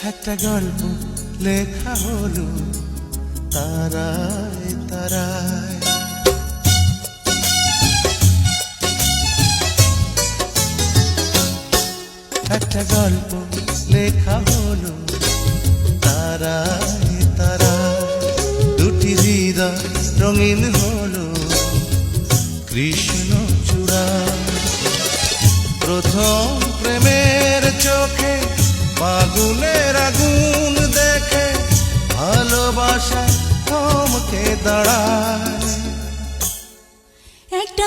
একটা গল্প লেখা হলো তারায় তারায়। একটা গল্প লেখা হলো তারায় তারায়। দুটি হৃদয় রঙিন হলো কৃষ্ণ চূড়ায়। প্রথম প্রেমের চোখে ফাগুনের আগুন দেখে ভালোবাসা থমকে দাঁড়ায়। একটা